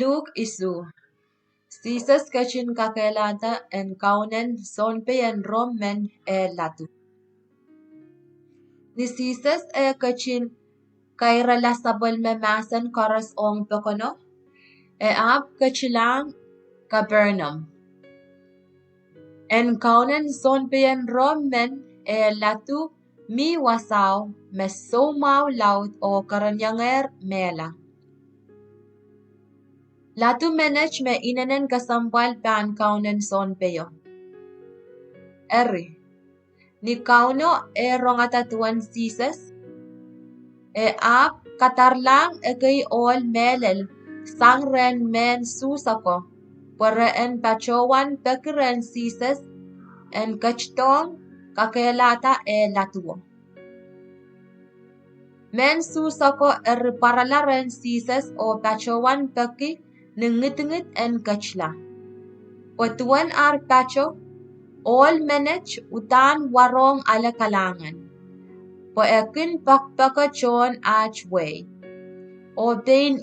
Luhk isu. Jesus kachin kakelata en kaunen Pohnpeian Roman latu. Ni Jesus kachin kaira la sabol me masan koras ong pekono ab kachilang Capernaum. En kaunen Pohnpeian Roman latu mi wasaw me somau laut o karanyanger mela. Latu menech me inanen kasambal pan kaunen Pohnpeio. Eri. Ni kauno rongatatuan Jesus ab katarlang kay ol melel sangren men susako para en pachowan pekiren Jesus en kachtong kakelata latuo. Men susako paralaren Jesus o pachowan peki ningit en kachla. Patuan ar pacho all menech utan warong ala kalangan. Po ekin pakpakachon way. O dain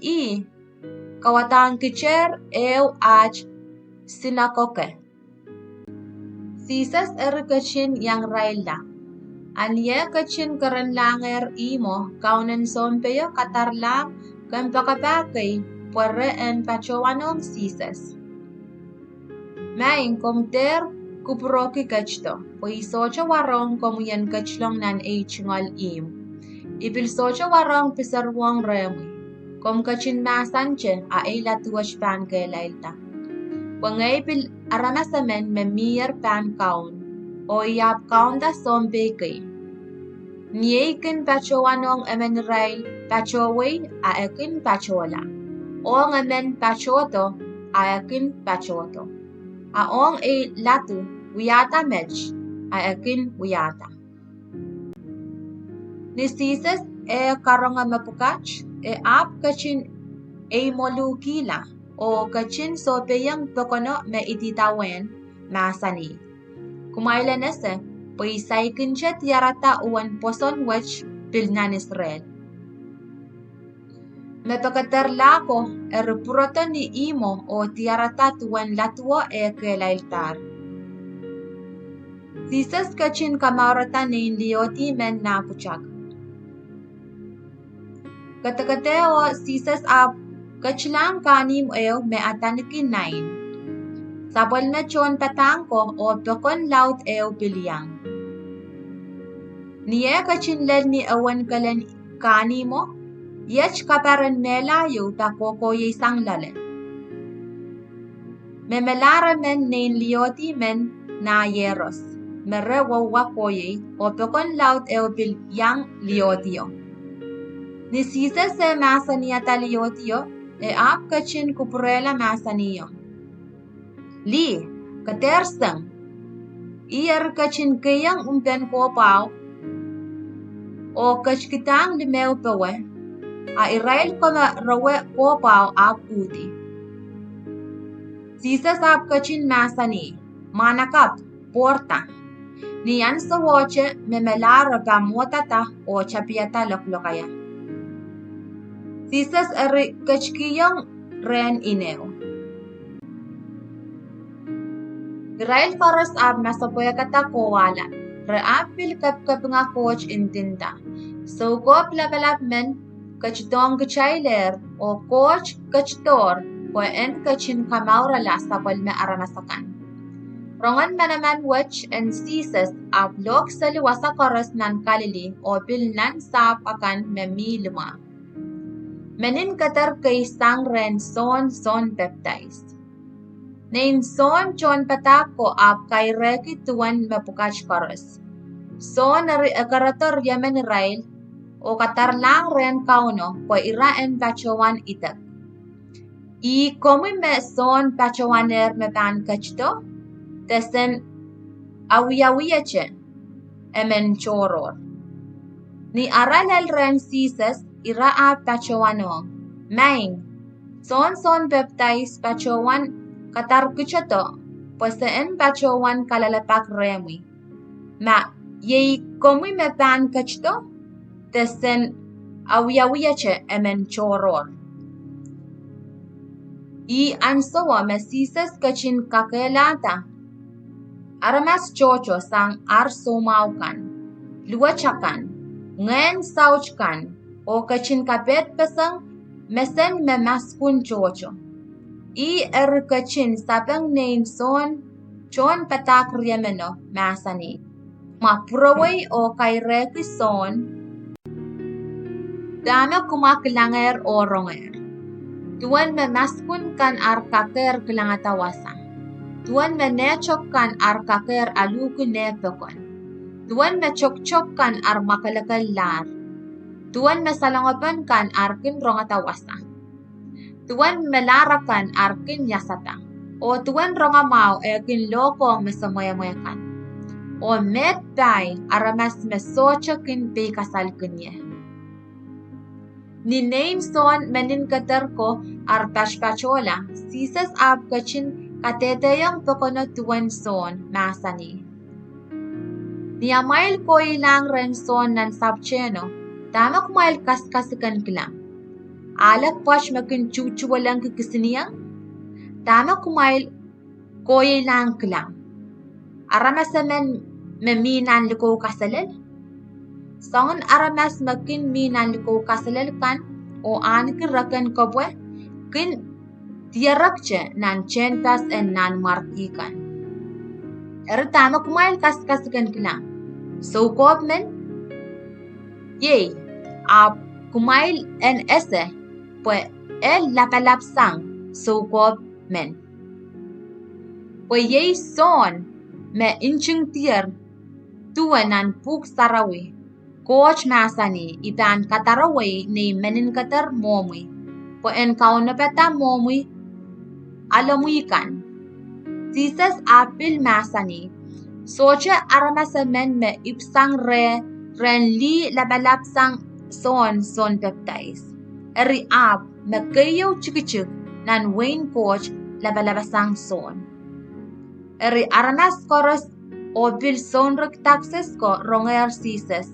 kawatan kicher ach sinakoke. Jesus kachin yang raila. Anye kachin karanlanger imo kaunen Pohnpeiyo katarlang kan pakapakay pare en pachowanong Jesus. Maing komter kuproki kachto, po isocha warong komuyan kachlong nan chingal im. Ipil socha warong pisarwang remi, kom kachin masanche latuash pan kelailta. Wangay pil aramasamen me mir pan kaun, o yap kaun da Pohnpei kay. Niekin pachowanong rail pachoway ekin pachola. O ngamen pachoto ekin pachoto. Aong latu wiyata mech ekin wiyata. Ni Jesus karonga mapukach ab kachin molukila o kachin Pohnpeiang pekono me ititawen masani. Kumaila nese paisay kinchet yarata uwan poson wech pilnan Israel. Me pakaterlako puroto ni imo o tiarata tuwan latuo kelailtar. Jesus kachin kamarata ni lioti men napuchak. Katakateo Jesus ab kachilang kanim me atanikin nain. Sabol me chon patangko o pekon laut piliang. Niye kachin lel ni awan kalen kanimo, yech kaparan melayo takoko yisang lale. Me melara men nin lioti men na yeros. Mere wawakoye o pekon laut piliang liotio. Ni Jesus masaniya taliotio ab kachin kuprela masaniyo. Li, katersang, iyar kachin kayang umpen kopao o kachkitang limeo pewe, Israel kama rawe kopao ab uti. Jesus ab kachin masani, manakap, porta. Niyan sa woche memelara gamotata o chapiata loklokaya. Jesus kachkiyang ren ineo. Israel faras ab masapoya kata kowala. Reapil kap nga coach intinta. So kop labalap men kachdong kachailer o coach kachtor o en kachin kamaura la sapal me aramasakan. Rongan manaman wach en Jesus ab lok saliwasa koras nan kalili o pilnan sap akan me milma. Menin katar kay sangren son baptized. Nain son chon patako ab kay reki tuwan mapukach koras. Son nari akarator yamen rail o katarlang ren kauno po iraen pachowan itak. I komi me son pachowaner me pan kachto, tesen awiyawiyache emen choror. Ni aralel ren Jesus iraa pachowanong, maing son baptize pachowan katar kuchato, poseen pachowan kalalapak remi. Ma yei komi me pan kachto, tesen awiyawiyache emen choror. I ansawa mesisas kachin kakelata. Aramas chocho sang arsomaukan, luachakan, ngen sauchkan, o kachin kapet pesang mesen memaskun chocho. I kachin sapang nain son chon patak riemeno masani. Ma puraway o kaireki son dame kumakelanger o ronger. Tuan memaskun kan arkaker kelangatawasan. Tuan menechok kan arkaker aluku nepekon. Tuan mechok-chok kan makalakal lar. Tuan mesalangopan kan arkin rongatawasan. Tuan melarakan arkin yasata. O tuan rongamau ekin loko mesamoyamoyakan. O medbay aramas mesochokin pe kasalkunye. Ni nain son menin katerko arpashpachola, sisas ab kachin kateteyang pekono tuan son masani. Ni amail ko ilang ren son nan sabcheno, tamak mail kaskasikan kilang. Alak pash makin chuchuwalang kikisiniang, tamak mail ko ilang kilang. Aramasamen meminan liko kasalel. Songon aramas makin minan liko kasalel kan o anikin rakan kabwe kin tiarakche nan chentas en nan markikan. Tama kumail kaskasikan kilang. So kob men yey ab kumail en ese pues el lapalap sang so kob men. Pues yey son me inching tier tuan nan Pwuhk Sarawi. Coach masani ipan kataraway ni menin katar momui. Po en kaunapeta momui alamuikan. Sisas apil masani. Socha aramasamen me ipsang ren li labalap sang son peptais. Eri ap me kayo chikichik nan Wayne coach labalabasang son. Eri aramas koros o bil son taxes ko ronger sisas.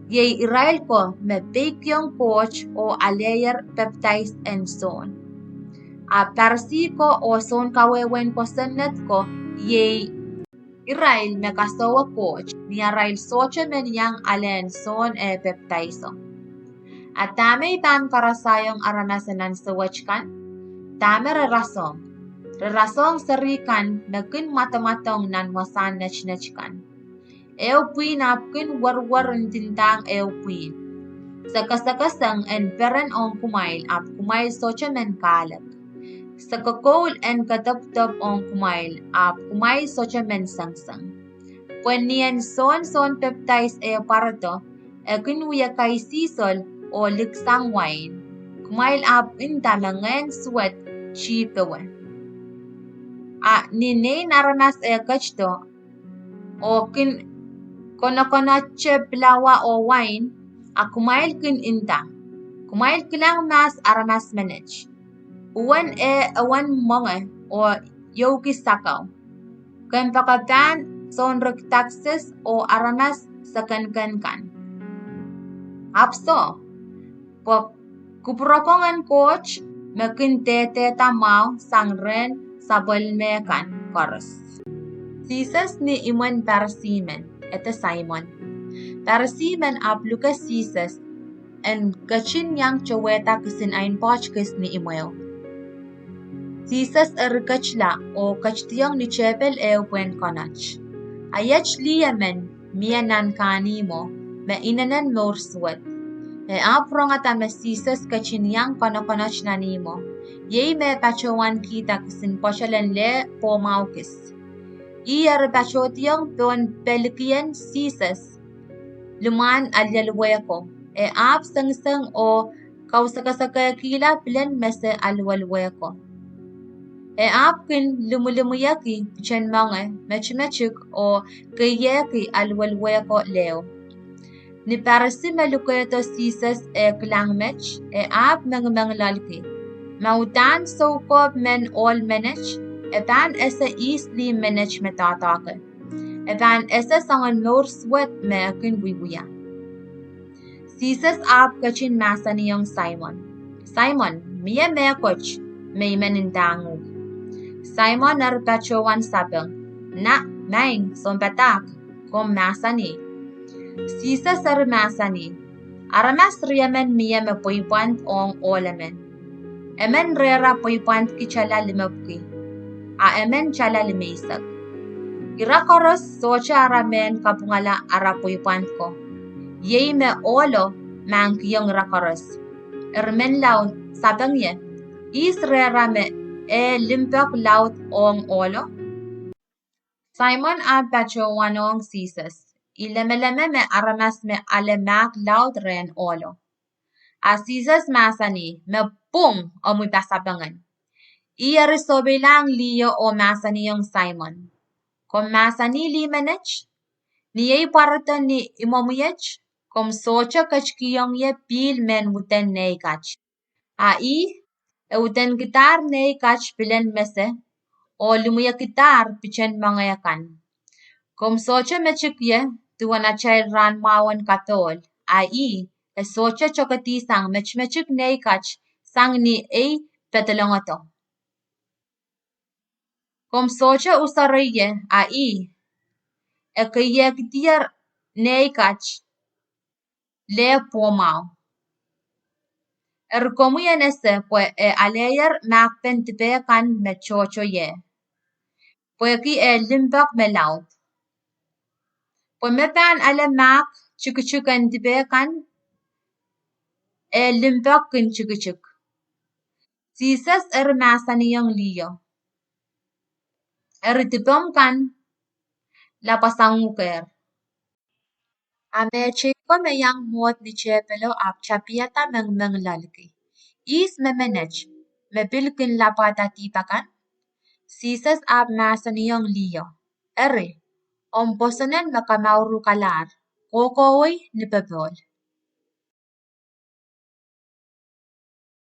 Yey Israel ko me bekyong coach o aleyer peptais en son. A persi ko o son kawewen ko senet ko yey Israel me kasawa coach ni Israel soche men yang alen son peptaiso. At tame ipan karasayong aranasanan sa wachkan, tame rerasong sarikan nagkin matamatong nan wasan nachkan. Eupwin apkin warwaran tintang eupwin. Sakasakasang en peren on kumail ap kumail socha men kalak. Sakakol en katap-tap on kumail ap kumail socha men sangsang. Pwen niyan son peptais parato ekin uya kay sisol o liksang wine. Kumail ap intamangan suwet chipewe. Nine naramas kachto o kin kono-konoche plawa o wine, kumail kin inta. Kumail kilang mas aramas manage. Uwan awan mga o yogi sakaw. Kan pakatan son taxes o aramas sa kan. Apso, po kuprokongan coach, makin tete tamaw sang ren sa bolmekan koros. Sisas ni iman parsimen. Ete Simon. Parasiman ap Lucas sisas en kachin yang chaweta kisin ain pochkis ni imoyo. Sisas kachla o kachtiyong ni chepel pwen konach. Ayach liyamen miyanan kanimo me inanan morswet. Aprong ata me sisas kachin yang konokonach nanimo. Yey me pachawan kita kisin pochalen le po maukis. Iyar pachotiong Pohnpeian sisas. Luman alyalweko. Ap sang o kausakasakaya kila pilen mese alwalweko. Ap kin lumulumuyaki chen mange mechmechuk o kayeki alwalweko leo. Ni parasi maluketo sisas klangmech ap manglalki. Mautan so kob men all manage. Epan esa easily manage metatake. Epan esa sangan nor sweat me kin wiwuya. Sisas ap kachin masaniyong Simon. Simon, miya me coach. may menindangog. Simon Bachowan sabang, na main sombatak kom masani. Sisa sar masani. Aramas riamen miyame poipant ong olamen. Emen rera poipant kichala limabki. A emen chala limeisag. Irakoros socha aramen kapungala ara poipant ko. Yei me olo mang kiyong rakoros. Ermen laun sabang ye. Is rera me limpok laut ong olo. Simon Bachowanong Jesus. Ilemeleme me aramas me alemak laut ren olo. A Jesus masani me pung o muy pasabangan. Iarisobe lang liyo o masani yung Simon. Kom masani li manech, niyay parata ni imomuyech, kom socha kachkiyong ye pil men wuten ney kach. A wuten gitar ney kach pilen mese, o lumuya gitar pichen mangayakan. Kom socha mechik ye, tuwana chay ran mawan katol, a socha chokati sang mechik ney kach, sang ni petalongato. Kom socha usaraye, a kaya kitiar ney kach, le pomao. Komu yenese pues aleyer makpen tipe kan mechocho ye. Pues ki limbak melaut. Pues mepan ale mak chukuchukan tipe kan limbak kin chukuchuk. Jesus masani yung liyo. Tipom kan la pasanguker. Ame cheko me yang mot ni chepelo ap chapiata meng lalki. Is memenech, me bilkin la patatipakan. Jesus masani yung liyo. Om posonen makamauru kalar, kokoy ni pebol.